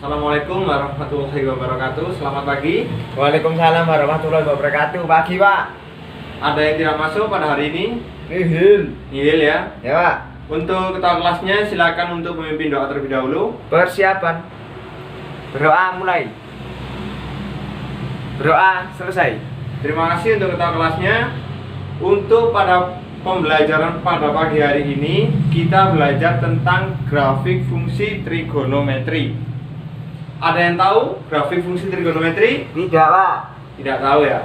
Assalamualaikum warahmatullahi wabarakatuh. Selamat pagi. Waalaikumsalam warahmatullahi wabarakatuh. Pagi, Pak. Ada yang tidak masuk pada hari ini? Nihil. Nihil ya. Ya, Pak. Untuk ketua kelasnya silakan untuk memimpin doa terlebih dahulu. Persiapan. Berdoa mulai. Berdoa selesai. Terima kasih untuk ketua kelasnya. Untuk pada pembelajaran pada pagi hari ini kita belajar tentang grafik fungsi trigonometri. Ada yang tahu grafik fungsi trigonometri? Tidak, Pak. Tidak tahu ya.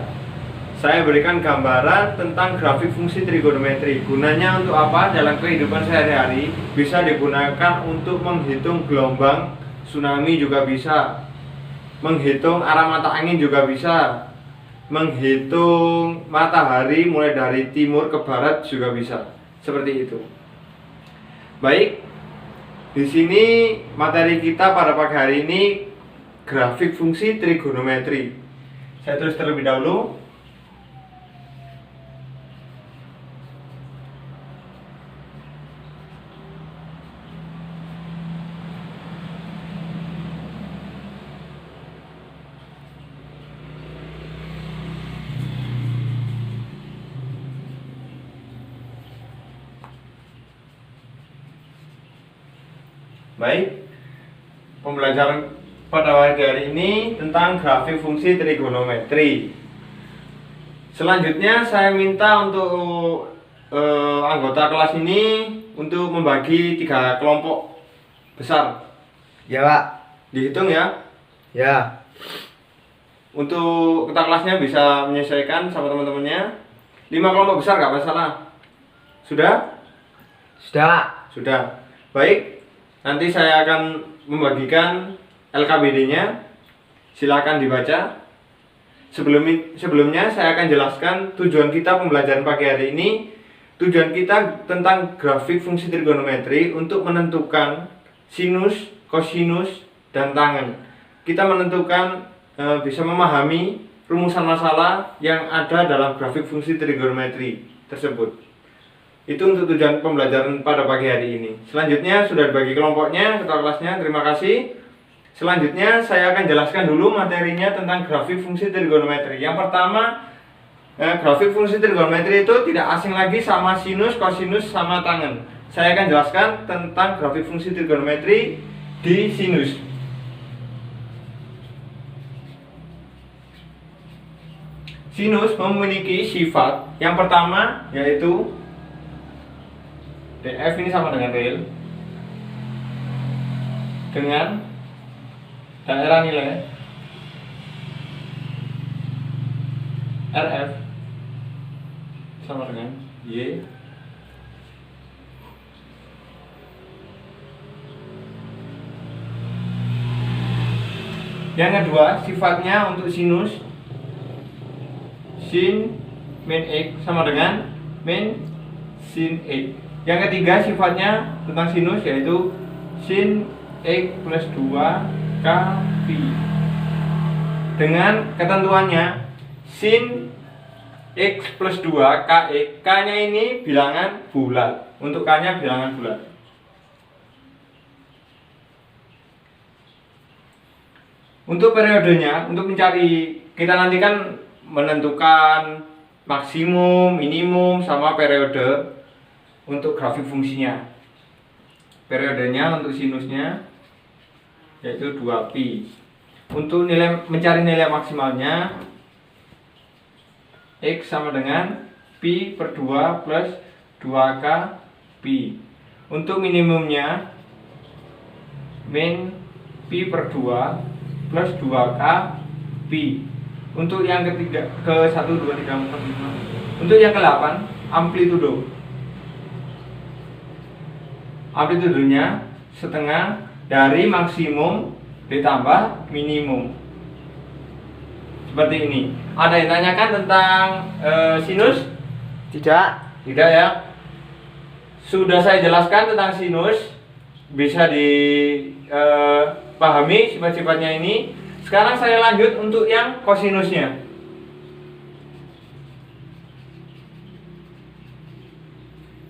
Saya berikan gambaran tentang grafik fungsi trigonometri. Gunanya untuk apa? Dalam kehidupan sehari-hari bisa digunakan untuk menghitung gelombang tsunami, juga bisa menghitung arah mata angin, juga bisa menghitung matahari mulai dari timur ke barat, juga bisa. Seperti itu. Baik, di sini materi kita pada pagi hari ini grafik fungsi trigonometri. Saya tulis terlebih dahulu. Baik, pembelajaran pada pagi hari ini tentang grafik fungsi trigonometri. Selanjutnya saya minta untuk anggota kelas ini untuk membagi 3 kelompok besar. Ya, Pak. Dihitung ya. Ya. Untuk ketua kelasnya bisa menyesuaikan sama teman-temannya. 5 kelompok besar nggak masalah. Sudah? Sudah. Sudah. Baik. Nanti saya akan membagikan LKBD-nya. Silakan dibaca. Sebelumnya saya akan jelaskan tujuan kita pembelajaran pagi hari ini. Tujuan kita tentang grafik fungsi trigonometri untuk menentukan sinus, kosinus, dan tangen. Kita menentukan bisa memahami rumusan masalah yang ada dalam grafik fungsi trigonometri tersebut. Itu untuk tujuan pembelajaran pada pagi hari ini. Selanjutnya sudah dibagi kelompoknya, ketua kelasnya, terima kasih. Selanjutnya saya akan jelaskan dulu materinya tentang grafik fungsi trigonometri. Yang pertama, grafik fungsi trigonometri itu tidak asing lagi sama sinus, kosinus, sama tangen. Saya akan jelaskan tentang grafik fungsi trigonometri di sinus. Sinus memiliki sifat yang pertama yaitu DF ini sama dengan real dengan daerah nilai RF sama dengan Y yang kedua sifatnya untuk sinus sin min X sama dengan min sin X. Yang ketiga sifatnya tentang sinus yaitu sin X plus 2 K pi. Dengan ketentuannya sin X plus 2 Kx, K nya ini bilangan bulat. Untuk K nya bilangan bulat. Untuk periodenya, untuk mencari, kita nanti kan menentukan maksimum, minimum, sama periode untuk grafik fungsinya. Periodenya untuk sinusnya yaitu 2pi. Untuk mencari nilai maksimalnya X sama dengan pi per 2 plus 2k pi. Untuk minimumnya min pi per 2 plus 2k pi. Untuk yang ketiga, ke 1, 2, 3, 4, 5. Untuk yang ke-8, amplitudo. Amplitudenya setengah dari maksimum ditambah minimum. Seperti ini. Ada yang tanyakan tentang sinus? Tidak. Tidak ya. Sudah saya jelaskan tentang sinus. Bisa dipahami sifat-sifatnya ini. Sekarang saya lanjut untuk yang kosinusnya.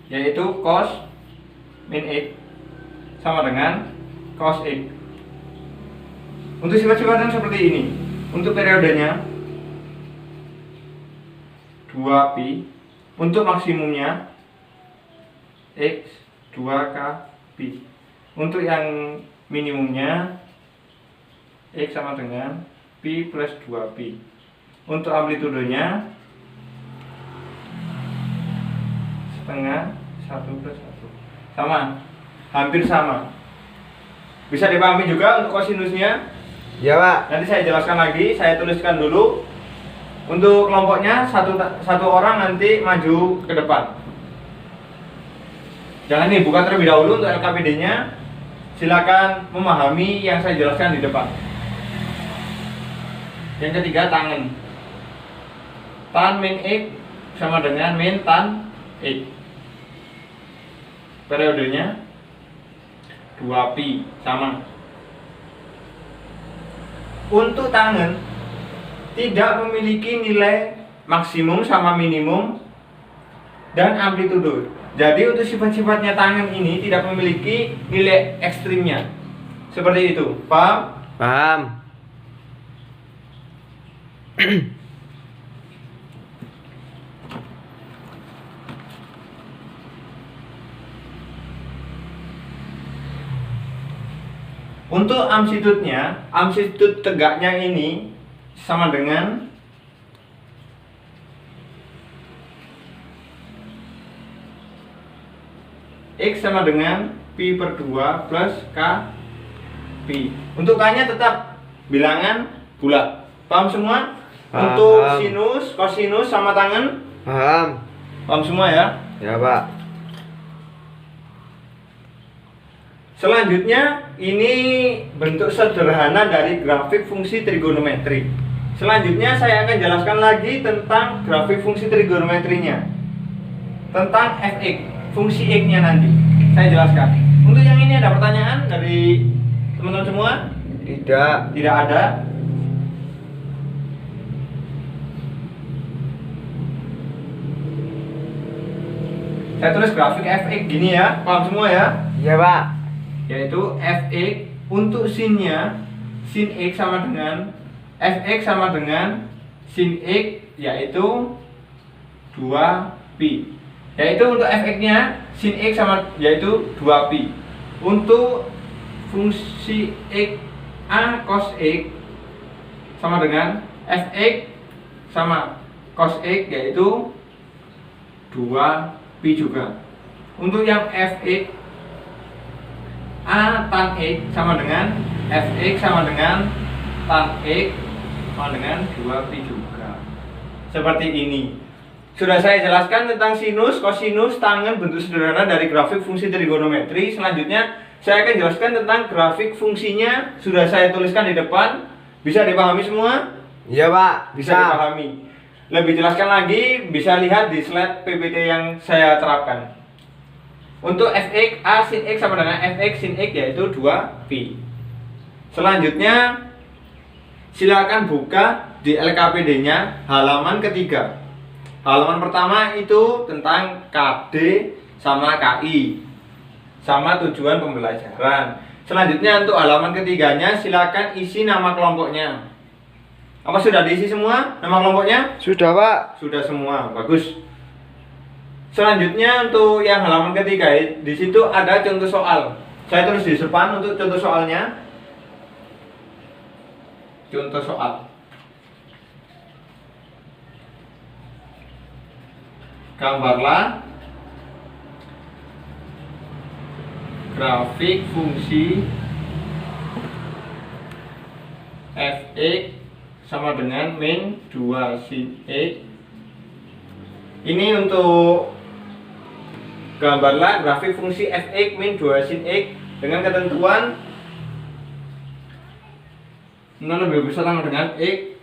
Yaitu cos min X sama dengan cos X. Untuk sifat-sifat yang seperti ini, untuk periodenya 2pi, untuk maksimumnya X 2k pi, untuk yang minimumnya X sama dengan pi plus 2pi, untuk amplitudenya setengah 1 plus 1, sama, hampir sama. Bisa dipahami juga untuk kosinusnya. Ya Pak. Nanti saya jelaskan lagi, saya tuliskan dulu. Untuk kelompoknya satu orang nanti maju ke depan. Jangan nih, buka terlebih dahulu untuk LKPD-nya. Silakan memahami yang saya jelaskan di depan. Yang ketiga, tangen. Tan min X sama dengan min tan X. Periodenya 2pi, sama. Untuk tangen tidak memiliki nilai maksimum sama minimum dan amplitudo. Jadi untuk sifat-sifatnya tangen ini tidak memiliki nilai ekstrimnya. Seperti itu, paham? Paham. Untuk amplitudenya, amplitude tegaknya ini sama dengan X sama dengan pi per 2 plus k pi. Untuk k-nya tetap bilangan bulat. Paham semua? Paham. Untuk sinus, kosinus sama tangen? Paham. Paham semua ya? Ya Pak. Selanjutnya, ini bentuk sederhana dari grafik fungsi trigonometri. Selanjutnya saya akan jelaskan lagi tentang grafik fungsi trigonometrinya, tentang fx, fungsi x-nya nanti saya jelaskan. Untuk yang ini ada pertanyaan dari teman-teman semua? Tidak. Tidak ada. Saya tulis grafik fx gini ya, paham semua ya? Iya Pak. Yaitu fx untuk sinnya, sin x sama dengan fx sama dengan sin x, yaitu 2pi. Yaitu untuk fx-nya sin x sama yaitu 2pi. Untuk fungsi x a cos x sama dengan fx sama cos x, yaitu 2pi juga. Untuk yang fx a tan x sama dengan fx sama dengan tan x sama dengan 2pi juga. Seperti ini. Sudah saya jelaskan tentang sinus, kosinus, tangen, bentuk sederhana dari grafik fungsi trigonometri. Selanjutnya saya akan jelaskan tentang grafik fungsinya. Sudah saya tuliskan di depan. Bisa dipahami semua? Iya Pak. Bisa dipahami. Lebih jelaskan lagi bisa lihat di slide PPT yang saya terapkan. Untuk fx a sin x sama dengan fx sin x, yaitu 2pi. Selanjutnya silakan buka di LKPD-nya halaman ketiga. Halaman pertama itu tentang KD sama KI sama tujuan pembelajaran. Selanjutnya untuk halaman ketiganya silakan isi nama kelompoknya. Apa sudah diisi semua nama kelompoknya? Sudah Pak. Sudah semua, bagus. Selanjutnya untuk yang halaman ketiga, di situ ada contoh soal. Saya tulis di depan untuk contoh soalnya. Contoh soal. Gambarlah grafik fungsi fx sama dengan min 2 sin x. Ini untuk gambarlah grafik fungsi fx min 2 sin x dengan ketentuan 0 lebih besar sama dengan x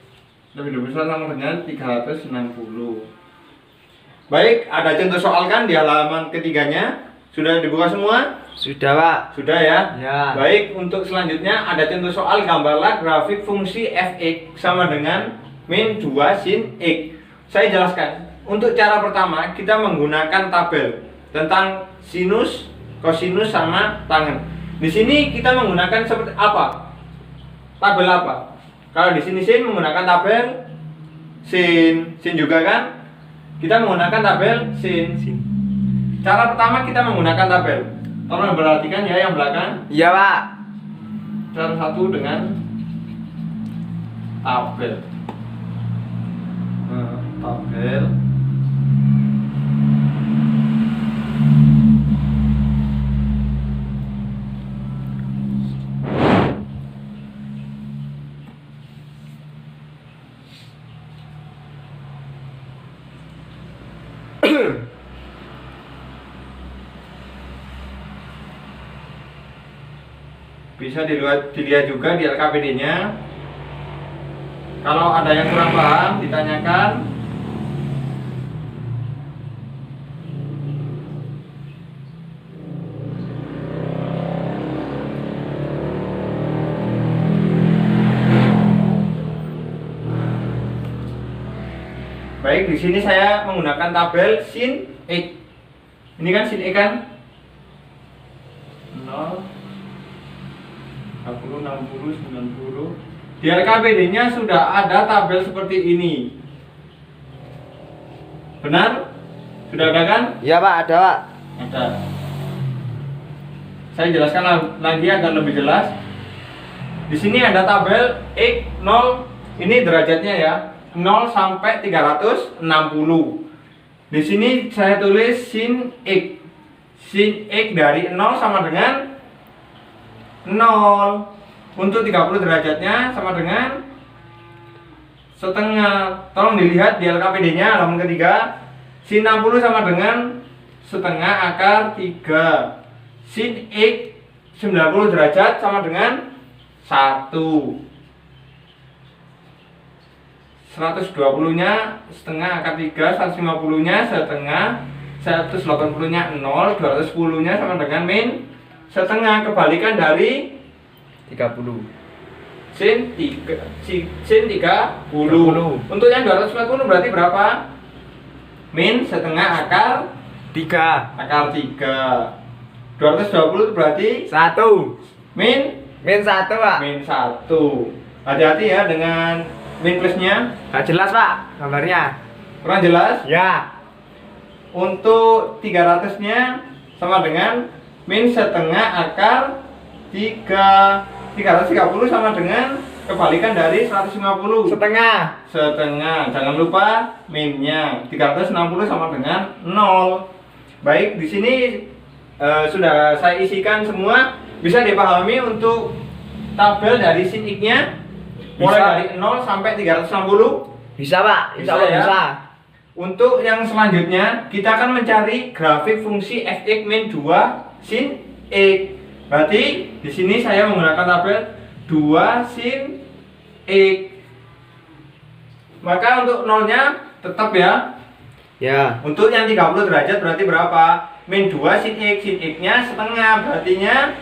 lebih besar sama dengan 360. Baik, ada contoh soal kan di halaman ketiganya? Sudah dibuka semua? Sudah Pak. Sudah ya? Ya. Baik, untuk selanjutnya ada contoh soal, gambarlah grafik fungsi fx sama dengan min 2 sin x. Saya jelaskan. Untuk cara pertama kita menggunakan tabel tentang sinus, kosinus sama tangen. Di sini kita menggunakan seperti apa? tabel apa? Kalau di sini sin menggunakan tabel sin juga kan? Kita menggunakan tabel sin. Cara pertama kita menggunakan tabel. Tolong perhatikan ya yang belakang. Iya, Pak. Cara satu dengan tabel. Tabel. Bisa dilihat juga di LKPD-nya. Kalau ada yang kurang paham, ditanyakan. Baik, di sini saya menggunakan tabel sin X. Ini kan sin X kan? 0, 40, 60, 90. Di LKPD-nya sudah ada tabel seperti ini. Benar? Sudah ada kan? Iya, Pak, ada, Pak. Ada. Saya jelaskan lagi agar lebih jelas. Di sini ada tabel X 0, ini derajatnya ya. 0 sampai 360. Di sini saya tulis sin X. Sin X dari 0 sama dengan 0. Untuk 30 derajatnya sama dengan setengah. Tolong dilihat di LKPD-nya halaman ketiga. Sin 60 sama dengan setengah akar 3. Sin X 90 derajat sama dengan 1. 120-nya setengah akar 3, 150-nya setengah, 180-nya 0, 210-nya sama dengan min setengah. Kebalikan dari 30. sin 30. Untuk yang 240 berarti berapa? Min setengah akar 3. akar 3. 220 berarti 1. min 1, Pak. min 1. Hati-hati ya dengan min plusnya. Nggak jelas, Pak, gambarnya. Kurang jelas? Ya. Untuk 300-nya sama dengan min setengah akar 3. 330 sama dengan kebalikan dari 150. Setengah. Setengah. Jangan lupa minnya. 360 sama dengan 0. Baik, di sini sudah saya isikan semua. Bisa dipahami untuk tabel dari sin X-nya mulai Bisa. dari 0 sampai 360. Bisa, Pak. Insya Allah Bisa, ya? bisa. Untuk yang selanjutnya kita akan mencari grafik fungsi fx min 2 sin X. Berarti di sini saya menggunakan tabel 2 sin X. Maka untuk nolnya tetap ya. Ya. Untuk yang 30 derajat berarti berapa? Min 2 sin X. Sin X-nya setengah, berartinya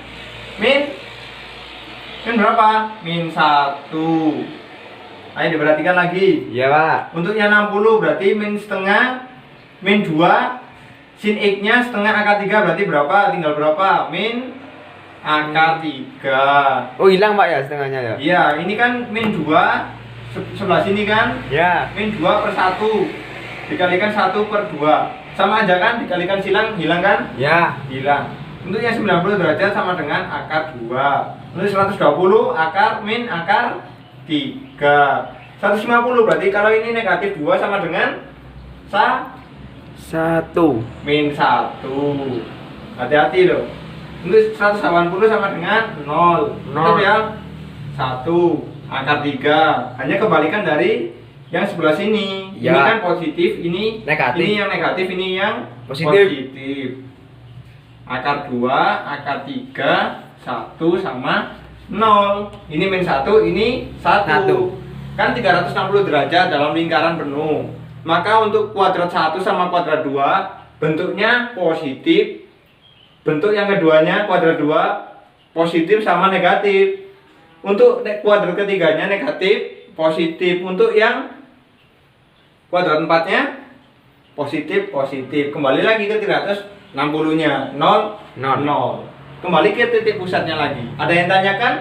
min berapa? Min 1. Ayo diperhatikan lagi. Iya, Pak. Untuk yang 60 berarti min setengah, min 2 sin X-nya setengah akar 3 berarti berapa? Tinggal berapa? Min akar 3. Oh, hilang, Pak, ya setengahnya ya? Iya, ini kan min 2 sebelah sini kan? Ya. Min 2 per 1 dikalikan 1 per 2 sama aja kan? Dikalikan silang, hilang kan? Ya. Hilang. Untuk yang 90 derajat sama dengan akar 2. Untuk 120 akar min akar 3. 150 berarti kalau ini negatif 2 sama dengan 1. min 1. Hati-hati loh. Untuk 180 sama dengan 0. Tetap ya. 1 akar 3. Hanya kebalikan dari yang sebelah sini. Ya. Ini kan positif, ini Negatif. Ini yang negatif, ini yang Positif. Akar 2, akar 3, 1 sama 0. Ini min 1, ini 1. Kan 360 derajat dalam lingkaran penuh. Maka untuk kuadrat 1 sama kuadrat 2 bentuknya positif. Bentuk yang keduanya kuadrat 2 positif sama negatif. Untuk kuadrat ketiganya negatif, positif. Untuk yang kuadrat 4-nya positif. Kembali lagi ke 360-nya 0. Kembali ke titik pusatnya lagi. Ada yang tanyakan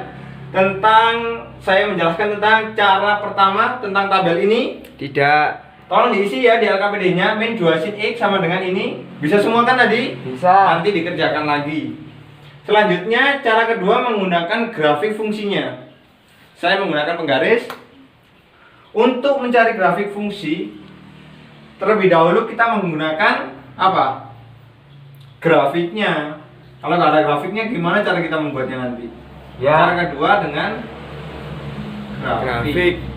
tentang saya menjelaskan tentang cara pertama tentang tabel ini? Tidak. Tolong diisi ya di LKPD-nya. Min 2 sin X sama dengan ini. Bisa semua kan tadi? Bisa. Nanti dikerjakan lagi. Selanjutnya, cara kedua menggunakan grafik fungsinya. Saya menggunakan penggaris. Untuk mencari grafik fungsi, terlebih dahulu kita menggunakan apa? Grafiknya. Kalau nggak ada grafiknya, gimana cara kita membuatnya nanti? Ya. Cara kedua dengan grafik.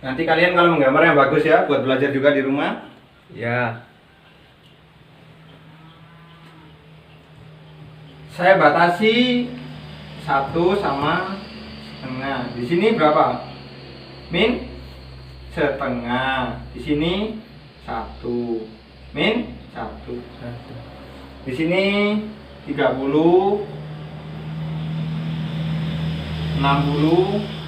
Nanti kalian kalau menggambar yang bagus ya, buat belajar juga di rumah. Ya. Saya batasi 1 sama setengah. Di sini berapa? Min setengah. Di sini 1. Min 1. Di sini 30, 60,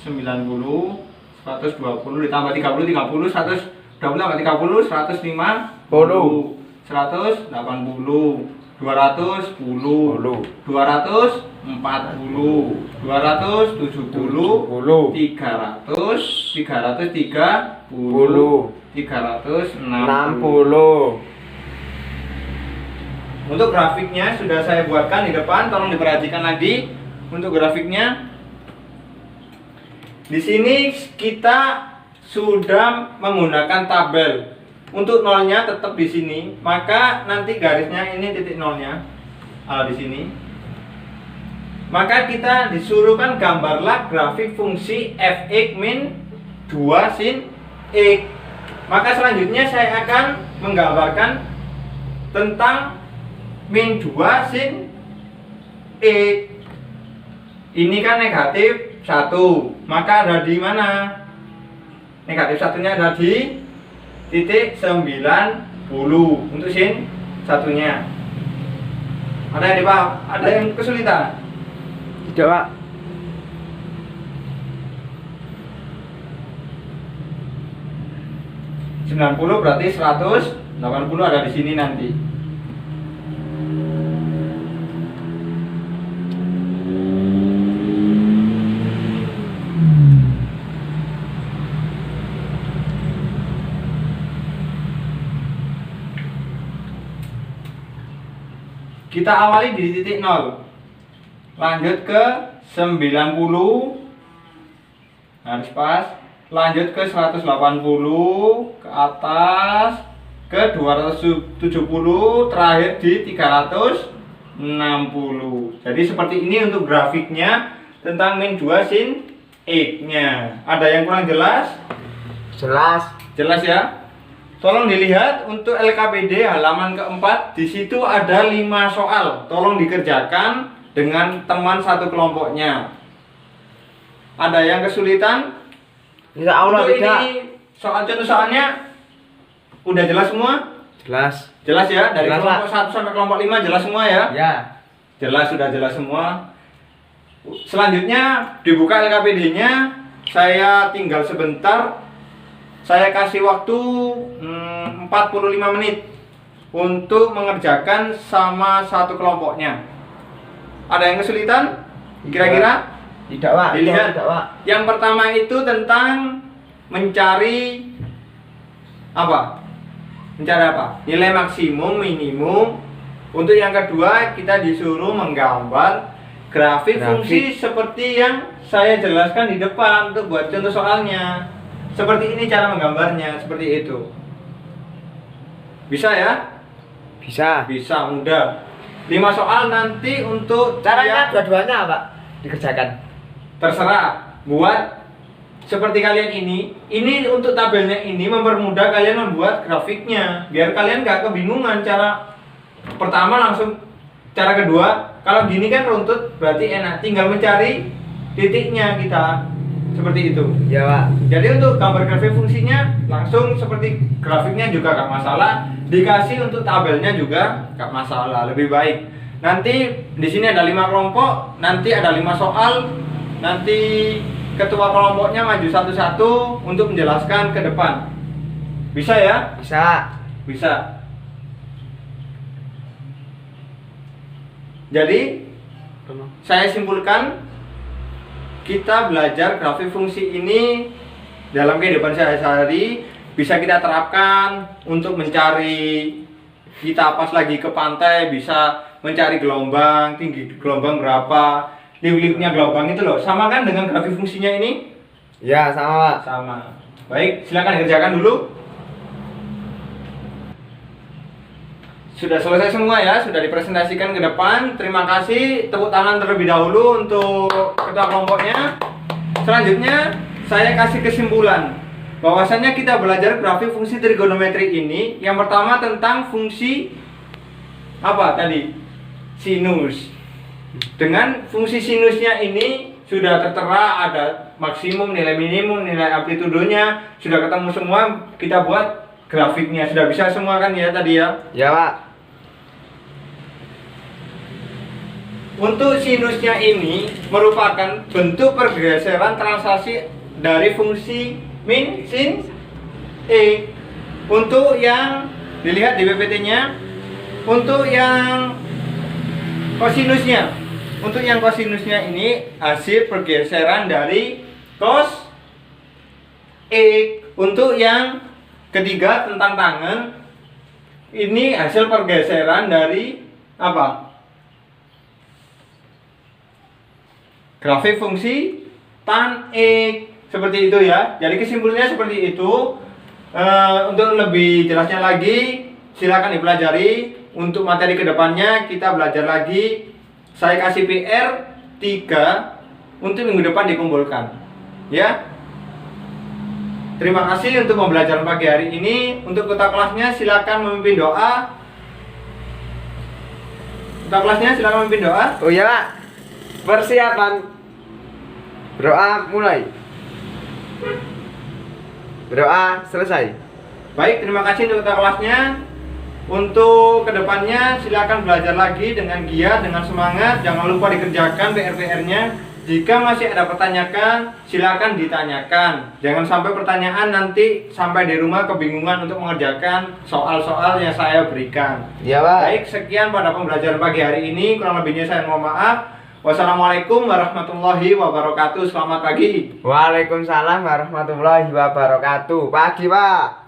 90, 120 ditambah 30, 30, 120 tambah 30, 150, 180, 200, 240, 270, 270, 300, 330, 360. Untuk grafiknya sudah saya buatkan di depan, tolong diperhatikan lagi untuk grafiknya. Di sini kita sudah menggunakan tabel. Untuk nolnya tetap di sini, maka nanti garisnya ini titik nolnya di sini. Maka kita disuruhkan gambarlah grafik fungsi fx min 2 sin x. Maka selanjutnya saya akan menggambarkan tentang min 2 sin x. Ini kan negatif 1, maka ada di mana? Negatif satunya ada di titik 90 untuk sin satunya. Ada yang dipaham? Ada yang kesulitan? Tidak, Pak. 90 berarti 180 ada di sini nanti. Kita awali di titik 0. Lanjut ke 90. Harus pas. Lanjut ke 180, ke atas, ke 270, terakhir di 360. Jadi seperti ini untuk grafiknya tentang min 2 sin x-nya. Ada yang kurang jelas? Jelas. Jelas ya? Tolong dilihat untuk LKPD halaman keempat, di situ ada 5 soal. Tolong dikerjakan dengan teman satu kelompoknya. Ada yang kesulitan? Tidak, Allah Untuk tidak. ini soal contoh soalnya udah jelas semua? Jelas. Jelas ya? Dari Jelas, kelompok 1 sampai kelompok 5 jelas semua ya? Ya. Jelas, sudah jelas semua. Selanjutnya dibuka LKPD-nya. Saya tinggal sebentar. Saya kasih waktu 45 menit untuk mengerjakan sama satu kelompoknya. Ada yang kesulitan? Kira-kira? Tidak, Pak. Dilihat. Tidak, Pak. Yang pertama itu tentang mencari apa? Mencari apa? Nilai maksimum, minimum. Untuk yang kedua kita disuruh menggambar grafik fungsi seperti yang saya jelaskan di depan untuk buat contoh soalnya. Seperti ini cara menggambarnya, seperti itu. Bisa ya? Bisa. Bisa, mudah. 5 soal nanti untuk Caranya yang dua-duanya, Pak, dikerjakan. terserah. Buat seperti kalian ini untuk tabelnya ini mempermudah kalian membuat grafiknya. Biar kalian gak kebingungan cara pertama langsung cara kedua. Kalau gini kan runtut, berarti enak. Tinggal mencari titiknya kita. seperti itu. Ya Pak. Jadi untuk gambar grafik fungsinya langsung seperti grafiknya juga gak masalah. Dikasih untuk tabelnya juga gak masalah, lebih baik. Nanti di sini ada 5 kelompok, nanti ada 5 soal, nanti ketua kelompoknya maju satu-satu untuk menjelaskan ke depan. Bisa ya? Bisa. Bisa. Jadi saya simpulkan, kita belajar grafik fungsi ini dalam kehidupan sehari-hari bisa kita terapkan untuk mencari, kita pas lagi ke pantai bisa mencari gelombang, tinggi gelombang berapa, liuk-liuknya gelombang itu loh. Sama kan dengan grafik fungsinya ini? Ya sama Pak. Sama. Baik, silakan dikerjakan dulu. Sudah selesai semua ya, sudah dipresentasikan ke depan. Terima kasih, tepuk tangan terlebih dahulu untuk ketua kelompoknya. Selanjutnya, saya kasih kesimpulan bahwasanya kita belajar grafik fungsi trigonometri ini. Yang pertama tentang fungsi apa tadi? Sinus. Dengan fungsi sinusnya ini sudah tertera, ada maksimum, nilai minimum, nilai amplitudenya, sudah ketemu semua. Kita buat grafiknya, sudah bisa semua kan ya tadi ya? Ya Pak. Untuk sinusnya ini merupakan bentuk pergeseran translasi dari fungsi min, sin, e. Untuk yang dilihat di PPT-nya, untuk yang kosinusnya, ini hasil pergeseran dari cos e. Untuk yang ketiga tentang tangen, ini hasil pergeseran dari apa? Grafik fungsi tan e. Seperti itu ya. Jadi kesimpulannya seperti itu. Untuk lebih jelasnya lagi silakan dipelajari. Untuk materi kedepannya kita belajar lagi. Saya kasih PR 3 untuk minggu depan dikumpulkan ya. Terima kasih untuk pembelajaran pagi hari ini. Untuk ketua kelasnya silakan memimpin doa. Ketua kelasnya silakan memimpin doa. Oh ya Pak. Persiapan. Berdoa mulai. Berdoa selesai. Baik, terima kasih untuk ketua kelasnya. Untuk kedepannya silakan belajar lagi dengan giat, dengan semangat. Jangan lupa dikerjakan PR-PR-nya. Jika masih ada pertanyaan, silakan ditanyakan. Jangan sampai pertanyaan nanti sampai di rumah kebingungan untuk mengerjakan soal-soal yang saya berikan. Ya Pak. Baik, sekian pada pembelajaran pagi hari ini. Kurang lebihnya saya mohon maaf. Wassalamualaikum warahmatullahi wabarakatuh. Selamat pagi. Waalaikumsalam warahmatullahi wabarakatuh. Pagi Pak.